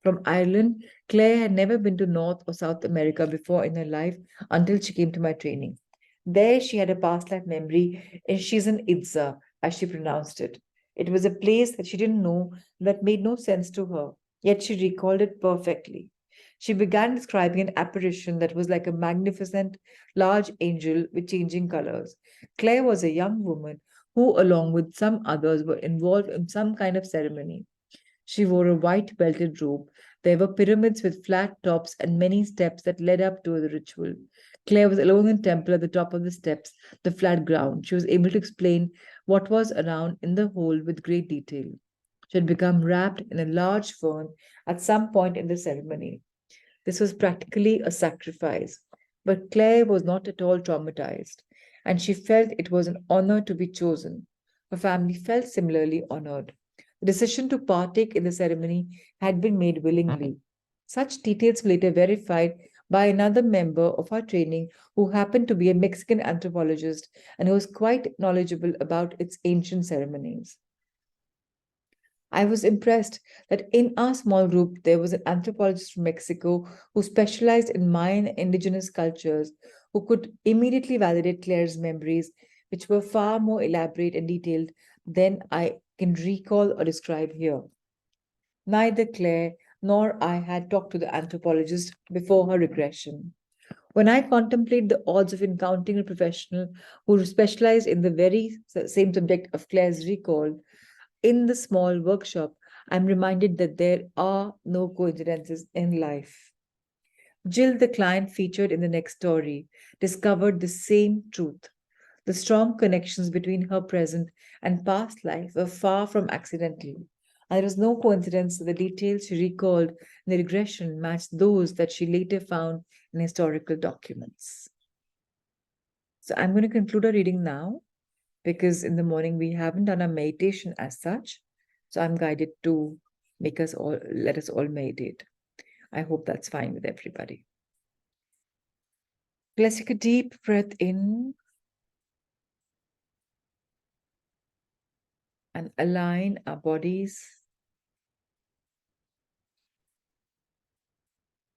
From Ireland, Claire had never been to North or South America before in her life until she came to my training. There, she had a past life memory in Chichen Itza, as she pronounced it. It was a place that she didn't know, that made no sense to her, yet she recalled it perfectly. She began describing an apparition that was like a magnificent, large angel with changing colors. Claire was a young woman who, along with some others, were involved in some kind of ceremony. She wore a white belted robe. There were pyramids with flat tops and many steps that led up to the ritual. Claire was alone in the temple at the top of the steps, the flat ground. She was able to explain what was around in the hole with great detail. She had become wrapped in a large fern at some point in the ceremony. This was practically a sacrifice. But Claire was not at all traumatized, and she felt it was an honor to be chosen. Her family felt similarly honored. The decision to partake in the ceremony had been made willingly. Such details were later verified by another member of our training who happened to be a Mexican anthropologist and who was quite knowledgeable about its ancient ceremonies. I was impressed that in our small group there was an anthropologist from Mexico who specialized in Mayan indigenous cultures who could immediately validate Claire's memories, which were far more elaborate and detailed than I can recall or describe here. Neither Claire nor I had talked to the anthropologist before her regression. When I contemplate the odds of encountering a professional who specialized in the very same subject of Claire's recall in the small workshop, I'm reminded that there are no coincidences in life. Jill, the client featured in the next story, discovered the same truth. The strong connections between her present and past life were far from accidental. And there was no coincidence that the details she recalled in the regression matched those that she later found in historical documents. So I'm going to conclude our reading now because in the morning we haven't done a meditation as such. So I'm guided to let us all meditate. I hope that's fine with everybody. Let's take a deep breath in and align our bodies,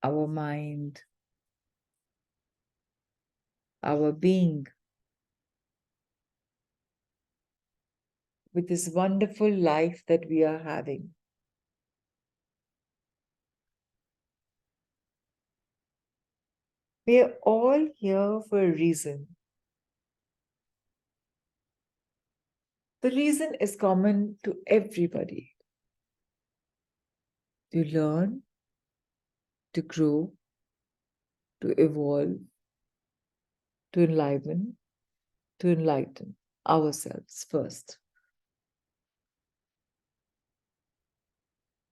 our mind, our being with this wonderful life that we are having. We are all here for a reason. The reason is common to everybody: to learn, to grow, to evolve, to enlighten ourselves first.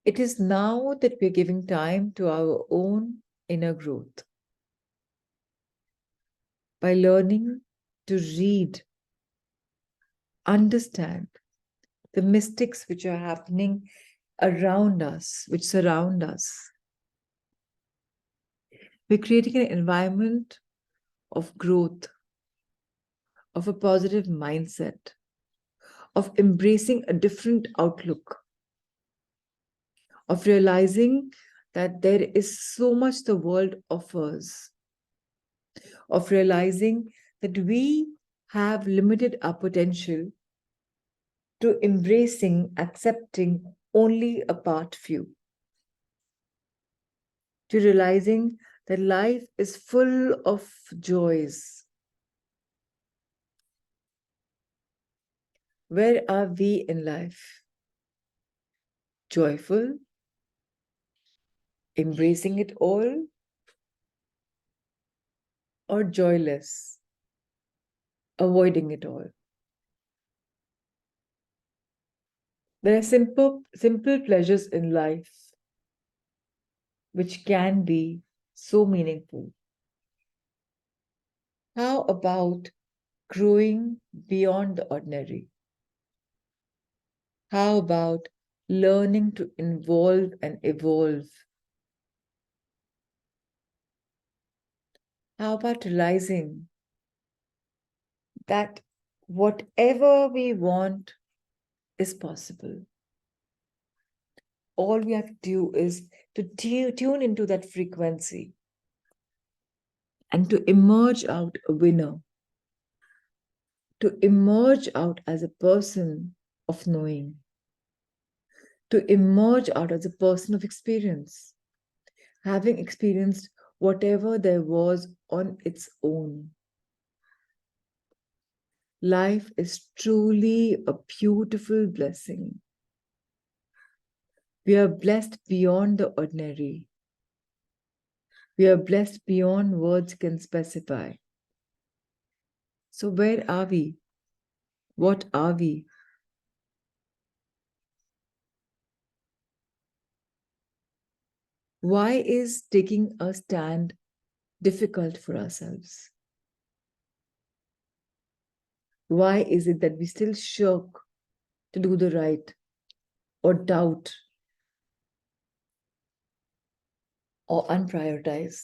It is now that we're giving time to our own inner growth by learning to read, understand the mystics which are happening around us, which surround us. We're creating an environment of growth, of a positive mindset, of embracing a different outlook, of realizing that there is so much the world offers, of realizing that we have limited our potential to embracing, accepting only a part few, to realizing that life is full of joys. Where are we in life? Joyful, embracing it all, or joyless, avoiding it all? There are simple pleasures in life which can be so meaningful. How about growing beyond the ordinary? How about learning to involve and evolve? How about realizing that whatever we want is possible? All we have to do is to tune into that frequency and to emerge out a winner, to emerge out as a person of knowing, to emerge out as a person of experience, having experienced whatever there was on its own. Life is truly a beautiful blessing. We are blessed beyond the ordinary. We are blessed beyond words can specify. So, where are we? What are we? Why is taking a stand difficult for ourselves? Why is it that we still shirk to do the right or doubt or unprioritize?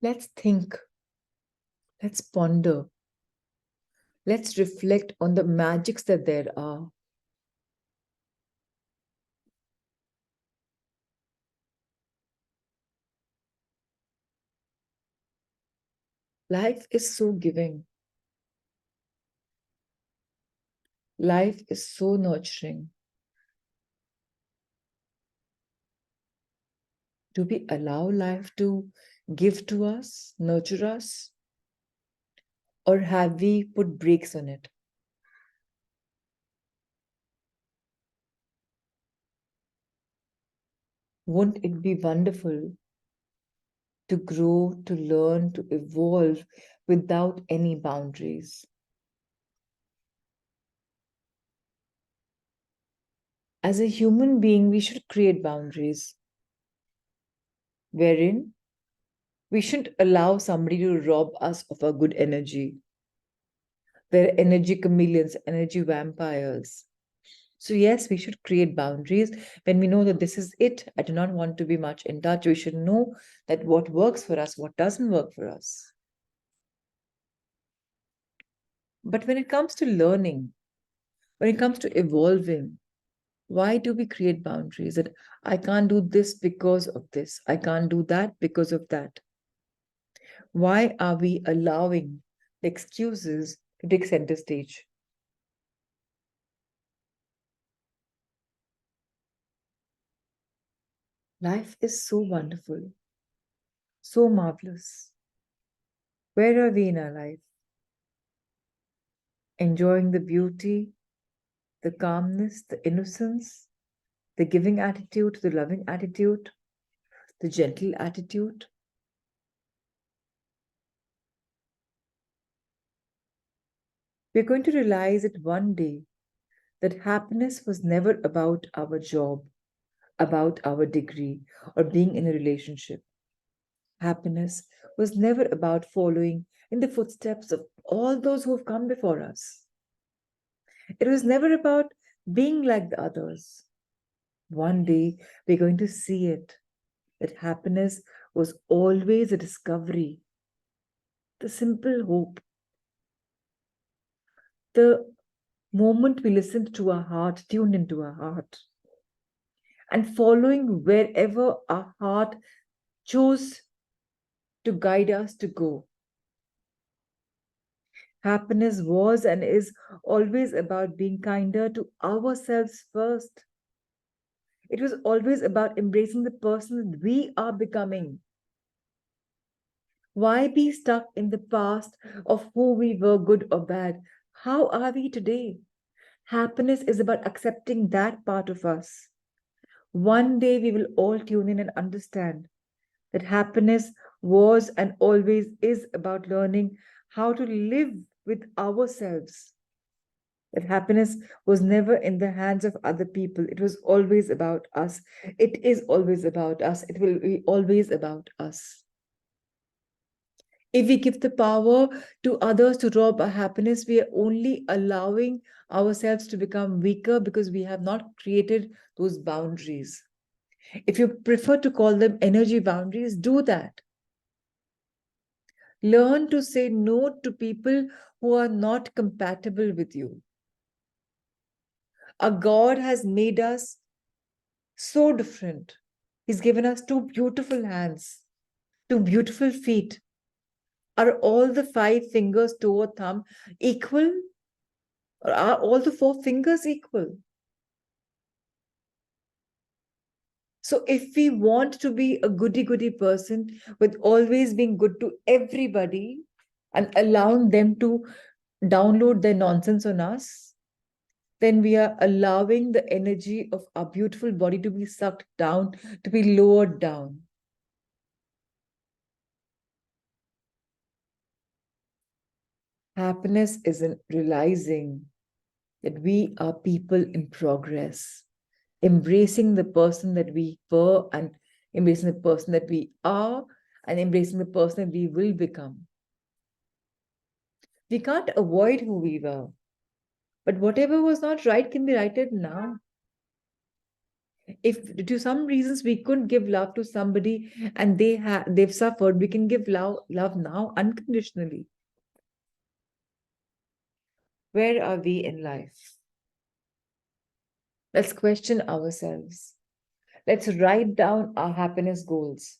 Let's think Let's ponder. Let's reflect on the magics that there are. Life is so giving. Life is so nurturing. Do we allow life to give to us, nurture us? Or have we put brakes on it? Wouldn't it be wonderful to grow, to learn, to evolve without any boundaries? As a human being, we should create boundaries wherein we shouldn't allow somebody to rob us of our good energy. They're energy chameleons, energy vampires. So, yes, we should create boundaries when we know that this is it. I do not want to be much in touch. We should know that what works for us, what doesn't work for us. But when it comes to learning, when it comes to evolving, why do we create boundaries? That I can't do this because of this, I can't do that because of that. Why are we allowing the excuses to take center stage? Life is so wonderful, so marvelous. Where are we in our life? Enjoying the beauty, the calmness, the innocence, the giving attitude, the loving attitude, the gentle attitude. We're going to realize it one day that happiness was never about our job, about our degree, or being in a relationship. Happiness was never about following in the footsteps of all those who have come before us. It was never about being like the others. One day we're going to see it, that happiness was always a discovery, the simple hope, the moment we listened to our heart, tuned into our heart, and following wherever our heart chose to guide us to go. Happiness was and is always about being kinder to ourselves first. It was always about embracing the person that we are becoming. Why be stuck in the past of who we were, good or bad? How are we today? Happiness is about accepting that part of us. One day we will all tune in and understand that happiness was and always is about learning how to live with ourselves. That happiness was never in the hands of other people. It was always about us. It is always about us. It will be always about us. If we give the power to others to rob our happiness, we are only allowing ourselves to become weaker because we have not created those boundaries. If you prefer to call them energy boundaries, do that. Learn to say no to people who are not compatible with you. Our God has made us so different. He's given us two beautiful hands, two beautiful feet. Are all the five fingers, toe or thumb, equal? Or are all the four fingers equal? So, if we want to be a goody goody person with always being good to everybody and allowing them to download their nonsense on us, then we are allowing the energy of our beautiful body to be sucked down, to be lowered down. Happiness is in realizing that we are people in progress, embracing the person that we were and embracing the person that we are and embracing the person that we will become. We can't avoid who we were, but whatever was not right can be righted now. If to some reasons we couldn't give love to somebody and they've suffered, we can give love now unconditionally. Where are we in life? Let's question ourselves. Let's write down our happiness goals.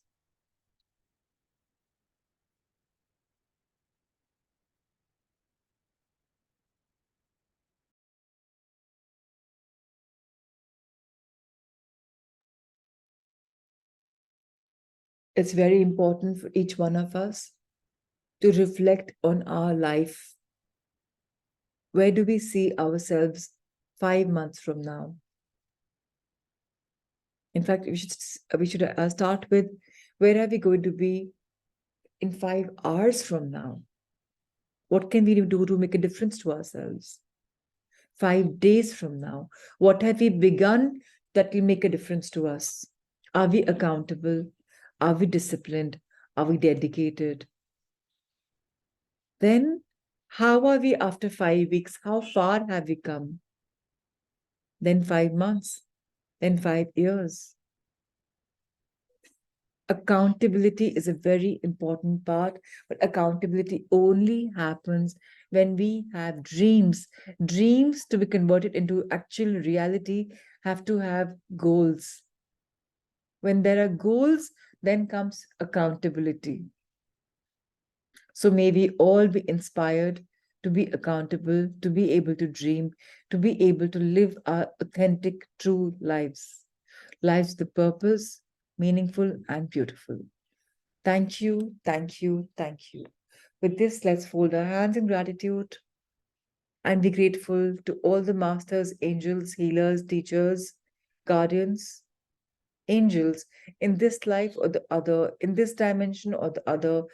It's very important for each one of us to reflect on our life. Where do we see ourselves 5 months from now? In fact, we should start with, where are we going to be in 5 hours from now? What can we do to make a difference to ourselves? 5 days from now, what have we begun that will make a difference to us? Are we accountable? Are we disciplined? Are we dedicated? Then, how are we after 5 weeks? How far have we come? Then 5 months, then 5 years. Accountability is a very important part, but accountability only happens when we have dreams. Dreams to be converted into actual reality have to have goals. When there are goals, then comes accountability. So may we all be inspired to be accountable, to be able to dream, to be able to live our authentic, true lives. Lives with purpose, meaningful and beautiful. Thank you, thank you, thank you. With this, let's fold our hands in gratitude and be grateful to all the masters, angels, healers, teachers, guardians, angels in this life or the other, in this dimension or the other,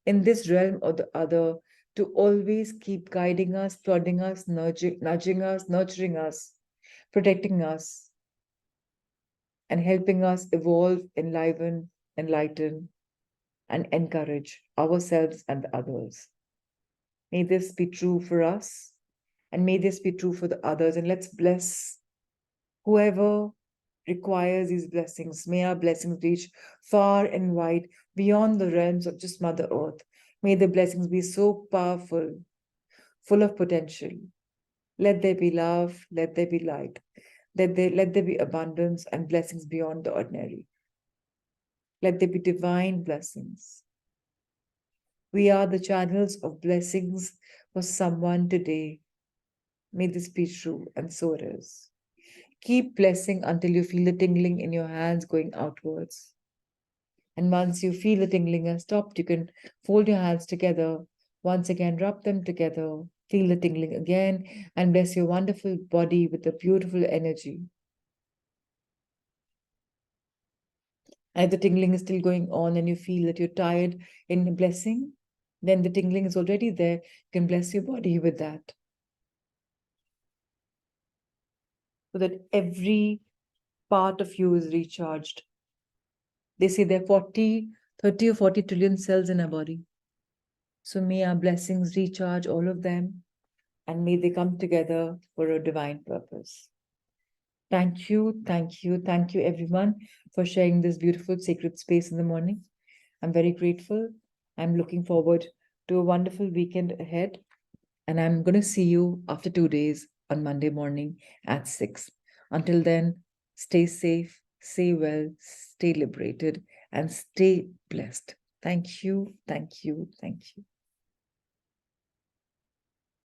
in this realm or the other, to always keep guiding us, prodding us, nudging us, nurturing us, protecting us, and helping us evolve, enlighten, and encourage ourselves and the others. May this be true for us, and may this be true for the others. And let's bless whoever requires these blessings. May our blessings reach far and wide beyond the realms of just Mother Earth. May the blessings be so powerful, full of potential. Let there be love, let there be light, let there be abundance and blessings beyond the ordinary. Let there be divine blessings. We are the channels of blessings for someone today. May this be true, and so it is. Keep blessing until you feel the tingling in your hands going outwards. And once you feel the tingling has stopped, you can fold your hands together. Once again, rub them together. Feel the tingling again and bless your wonderful body with the beautiful energy. And if the tingling is still going on and you feel that you're tired in blessing, then the tingling is already there. You can bless your body with that. So that every part of you is recharged. They say there are 30 or 40 trillion cells in our body. So may our blessings recharge all of them, and may they come together for a divine purpose. Thank you, thank you, thank you, everyone, for sharing this beautiful sacred space in the morning. I'm very grateful. I'm looking forward to a wonderful weekend ahead. And I'm going to see you after 2 days on Monday morning at 6. Until then, stay safe, stay well, stay liberated, and stay blessed. Thank you, thank you, thank you.